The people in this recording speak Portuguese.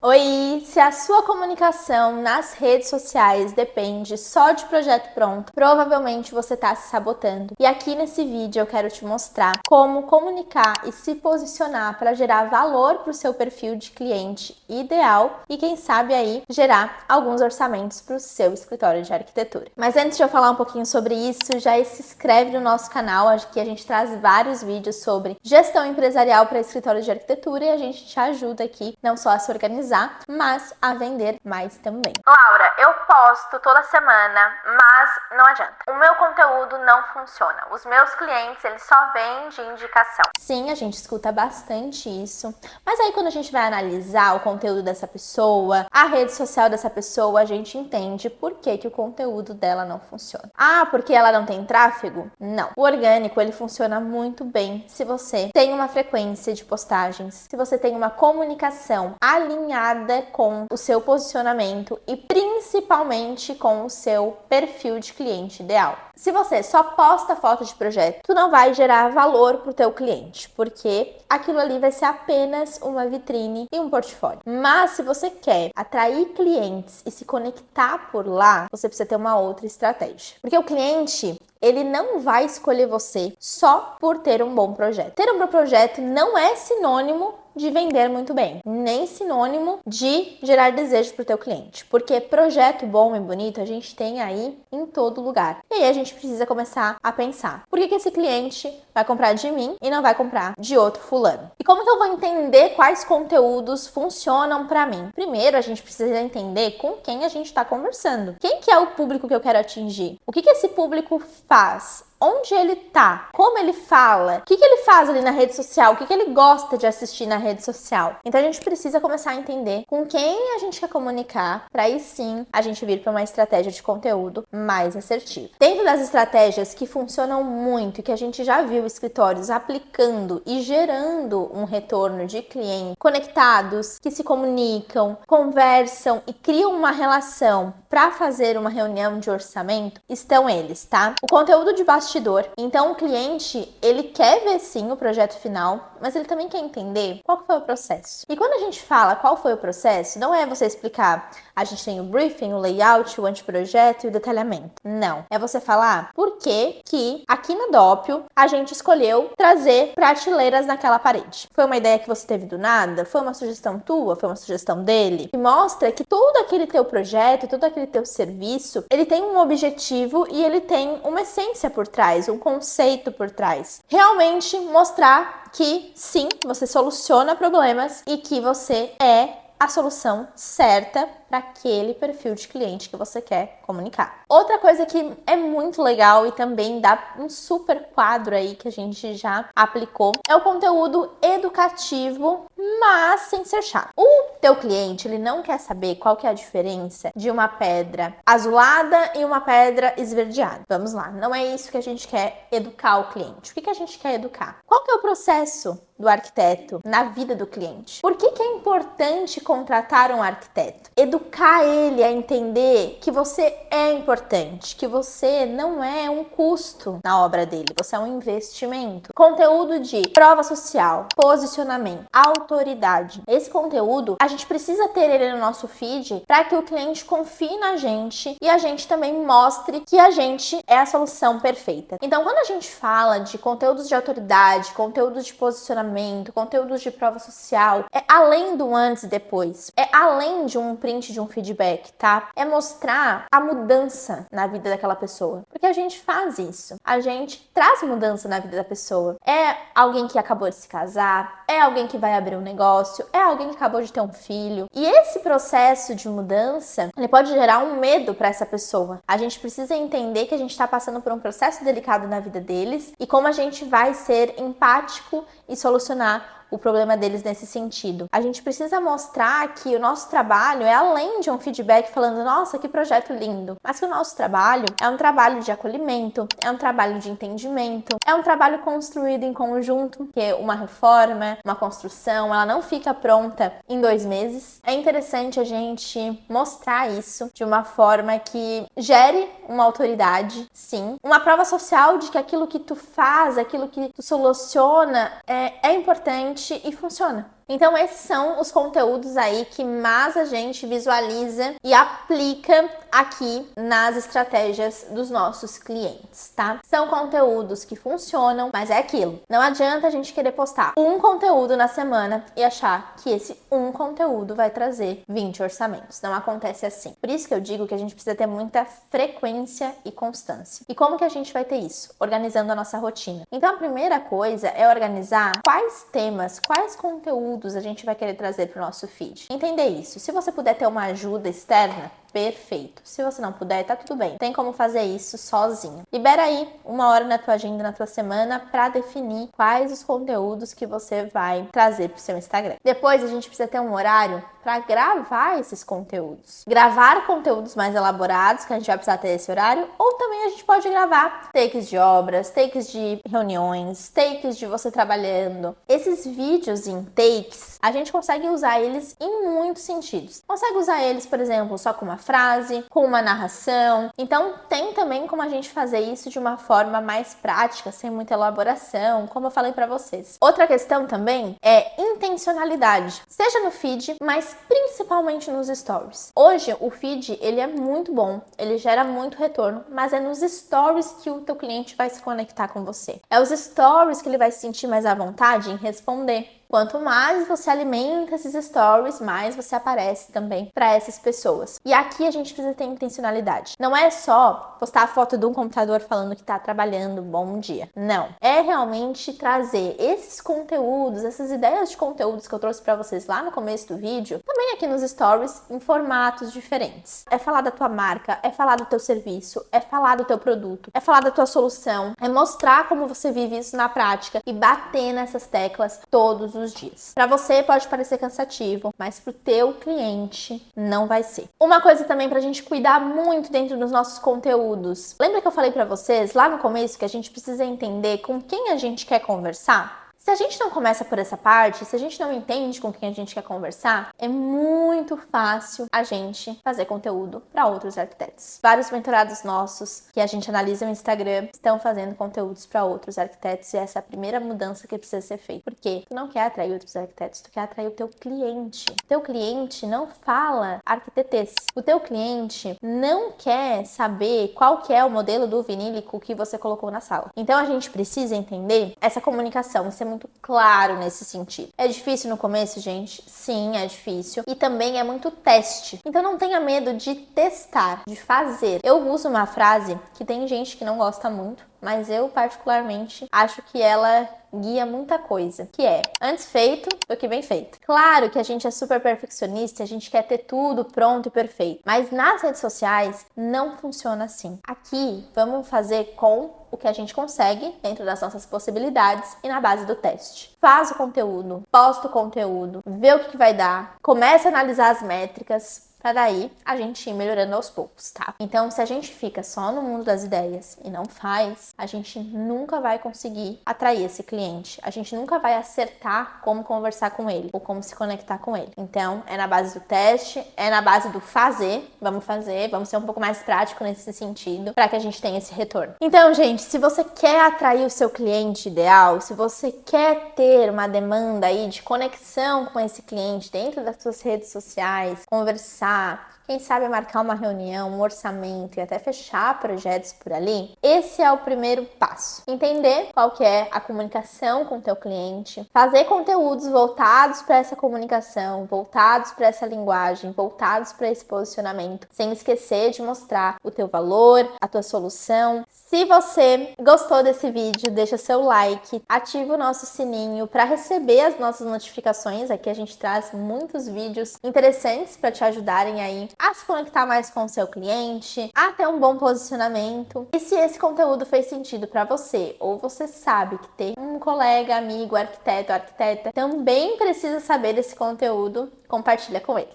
Oi! Se a sua comunicação nas redes sociais depende só de projeto pronto, provavelmente você está se sabotando. E aqui nesse vídeo eu quero te mostrar como comunicar e se posicionar para gerar valor para o seu perfil de cliente ideal e quem sabe aí gerar alguns orçamentos para o seu escritório de arquitetura. Mas antes de eu falar um pouquinho sobre isso, já se inscreve no nosso canal, aqui a gente traz vários vídeos sobre gestão empresarial para escritório de arquitetura e a gente te ajuda aqui não só a se organizar, mas a vender mais também. Laura, eu posto toda semana, mas não adianta. O meu conteúdo não funciona. Os meus clientes, eles só vêm de indicação. Sim, a gente escuta bastante isso. Mas aí quando a gente vai analisar o conteúdo dessa pessoa, a rede social dessa pessoa, a gente entende por que o conteúdo dela não funciona. Ah, porque ela não tem tráfego? Não. O orgânico, ele funciona muito bem se você tem uma frequência de postagens, se você tem uma comunicação alinhada com o seu posicionamento e principalmente com o seu perfil de cliente ideal. Se você só posta foto de projeto, tu não vai gerar valor para o teu cliente, porque aquilo ali vai ser apenas uma vitrine e um portfólio. Mas se você quer atrair clientes e se conectar por lá, você precisa ter uma outra estratégia. Porque o cliente, ele não vai escolher você só por ter um bom projeto. Ter um bom projeto não é sinônimo de vender muito bem, nem sinônimo de gerar desejo para o teu cliente, porque projeto bom e bonito a gente tem aí em todo lugar. E aí a gente precisa começar a pensar, por que esse cliente vai comprar de mim e não vai comprar de outro fulano? E como que eu vou entender quais conteúdos funcionam para mim? Primeiro, a gente precisa entender com quem a gente está conversando. Quem que é o público que eu quero atingir? O que esse público faz? Onde ele tá? Como ele fala? O que ele faz ali na rede social? O que ele gosta de assistir na rede social? Então a gente precisa começar a entender com quem a gente quer comunicar para aí sim a gente vir para uma estratégia de conteúdo mais assertiva. Dentro das estratégias que funcionam muito e que a gente já viu escritórios aplicando e gerando um retorno de clientes conectados, que se comunicam, conversam e criam uma relação para fazer uma reunião de orçamento, estão eles, tá? O conteúdo de bastidor. Então o cliente, ele quer ver sim o projeto final, mas ele também quer entender qual foi o processo. E quando a gente fala qual foi o processo, não é você explicar, a gente tem o briefing, o layout, o anteprojeto e o detalhamento. Não. É você falar por que aqui na Doppio a gente escolheu trazer prateleiras naquela parede. Foi uma ideia que você teve do nada? Foi uma sugestão tua? Foi uma sugestão dele? E mostra que todo aquele teu projeto, todo aquele teu serviço, ele tem um objetivo e ele tem uma essência por trás, um conceito por trás. Realmente mostrar que sim, você soluciona problemas e que você é a solução certa para aquele perfil de cliente que você quer comunicar. Outra coisa que é muito legal e também dá um super quadro aí que a gente já aplicou é o conteúdo educativo, mas sem ser chato. O teu cliente, ele não quer saber qual que é a diferença de uma pedra azulada e uma pedra esverdeada. Vamos lá, não é isso que a gente quer educar o cliente. O que a gente quer educar? Qual que é o processo do arquiteto na vida do cliente? Por que é importante contratar um arquiteto? Educar ele a entender que você é importante, que você não é um custo na obra dele, você é um investimento. Conteúdo de prova social, posicionamento, autoridade. Esse conteúdo, a gente precisa ter ele no nosso feed para que o cliente confie na gente e a gente também mostre que a gente é a solução perfeita. Então, quando a gente fala de conteúdos de autoridade, conteúdos de posicionamento, conteúdos de prova social, é além do antes e depois, é além de um print de um feedback, tá? É mostrar a mudança na vida daquela pessoa. Porque a gente faz isso. A gente traz mudança na vida da pessoa. É alguém que acabou de se casar, é alguém que vai abrir um negócio, é alguém que acabou de ter um filho. E esse processo de mudança, ele pode gerar um medo para essa pessoa. A gente precisa entender que a gente está passando por um processo delicado na vida deles e como a gente vai ser empático e solucionar o problema deles nesse sentido. A gente precisa mostrar que o nosso trabalho é além de um feedback falando, nossa, que projeto lindo, mas que o nosso trabalho é um trabalho de acolhimento, é um trabalho de entendimento, é um trabalho construído em conjunto, que uma reforma, uma construção, ela não fica pronta em 2 meses. É interessante a gente mostrar isso de uma forma que gere uma autoridade, sim, uma prova social de que aquilo que tu faz, aquilo que tu soluciona é importante e funciona. Então esses são os conteúdos aí que mais a gente visualiza e aplica aqui nas estratégias dos nossos clientes, tá? São conteúdos que funcionam, mas é aquilo. Não adianta a gente querer postar um conteúdo na semana e achar que esse um conteúdo vai trazer 20 orçamentos. Não acontece assim. Por isso que eu digo que a gente precisa ter muita frequência e constância. E como que a gente vai ter isso? Organizando a nossa rotina. Então a primeira coisa é organizar quais temas, quais conteúdos a gente vai querer trazer para o nosso feed. Entender isso. Se você puder ter uma ajuda externa, perfeito. Se você não puder, tá tudo bem. Tem como fazer isso sozinho. Libera aí uma hora na tua agenda, na tua semana, para definir quais os conteúdos que você vai trazer pro seu Instagram. Depois a gente precisa ter um horário para gravar esses conteúdos. Gravar conteúdos mais elaborados, que a gente vai precisar ter esse horário, ou também a gente pode gravar takes de obras, takes de reuniões, takes de você trabalhando. Esses vídeos em takes, a gente consegue usar eles em muitos sentidos. Consegue usar eles, por exemplo, só com uma frase, com uma narração. Então tem também como a gente fazer isso de uma forma mais prática, sem muita elaboração, como eu falei para vocês. Outra questão também é intencionalidade, seja no feed, mas principalmente nos stories. Hoje o feed, ele é muito bom, ele gera muito retorno, mas é nos stories que o teu cliente vai se conectar com você. É os stories que ele vai se sentir mais à vontade em responder. Quanto mais você alimenta esses stories, mais você aparece também para essas pessoas. E aqui a gente precisa ter intencionalidade. Não é só postar a foto de um computador falando que tá trabalhando, bom dia. Não. É realmente trazer esses conteúdos, essas ideias de conteúdos que eu trouxe para vocês lá no começo do vídeo, também aqui nos stories, em formatos diferentes. É falar da tua marca, é falar do teu serviço, é falar do teu produto, é falar da tua solução, é mostrar como você vive isso na prática e bater nessas teclas todos os dias. Para você pode parecer cansativo, mas pro teu cliente não vai ser. Uma coisa também pra gente cuidar muito dentro dos nossos conteúdos. Lembra que eu falei para vocês lá no começo que a gente precisa entender com quem a gente quer conversar? Se a gente não começa por essa parte, se a gente não entende com quem a gente quer conversar, é muito fácil a gente fazer conteúdo para outros arquitetos. Vários mentorados nossos que a gente analisa no Instagram estão fazendo conteúdos para outros arquitetos e essa é a primeira mudança que precisa ser feita. Porque tu não quer atrair outros arquitetos, tu quer atrair o teu cliente. O teu cliente não fala arquitetês. O teu cliente não quer saber qual que é o modelo do vinílico que você colocou na sala. Então a gente precisa entender essa comunicação, isso é muito claro nesse sentido. É difícil no começo, gente? Sim, é difícil. E também é muito teste. Então não tenha medo de testar, de fazer. Eu uso uma frase que tem gente que não gosta muito, mas eu particularmente acho que ela guia muita coisa, que é antes feito do que bem feito. Claro que a gente é super perfeccionista, a gente quer ter tudo pronto e perfeito, mas nas redes sociais não funciona assim. Aqui vamos fazer com o que a gente consegue dentro das nossas possibilidades e na base do teste. Faz o conteúdo, posta o conteúdo, vê o que vai dar, comece a analisar as métricas, para daí a gente ir melhorando aos poucos, tá? Então, se a gente fica só no mundo das ideias e não faz, a gente nunca vai conseguir atrair esse cliente. A gente nunca vai acertar como conversar com ele ou como se conectar com ele. Então, é na base do teste, é na base do fazer. Vamos fazer, vamos ser um pouco mais prático nesse sentido para que a gente tenha esse retorno. Então, gente, se você quer atrair o seu cliente ideal, se você quer ter uma demanda aí de conexão com esse cliente dentro das suas redes sociais, conversar, quem sabe marcar uma reunião, um orçamento e até fechar projetos por ali, esse é o primeiro passo. Entender qual que é a comunicação com o teu cliente, fazer conteúdos voltados para essa comunicação, voltados para essa linguagem, voltados para esse posicionamento, sem esquecer de mostrar o teu valor, a tua solução. Se você gostou desse vídeo, deixa seu like, ativa o nosso sininho para receber as nossas notificações. Aqui a gente traz muitos vídeos interessantes para te ajudarem aí a se conectar mais com o seu cliente, a ter um bom posicionamento. E se esse conteúdo fez sentido para você, ou você sabe que tem um colega, amigo, arquiteto, arquiteta, também precisa saber desse conteúdo, compartilha com ele.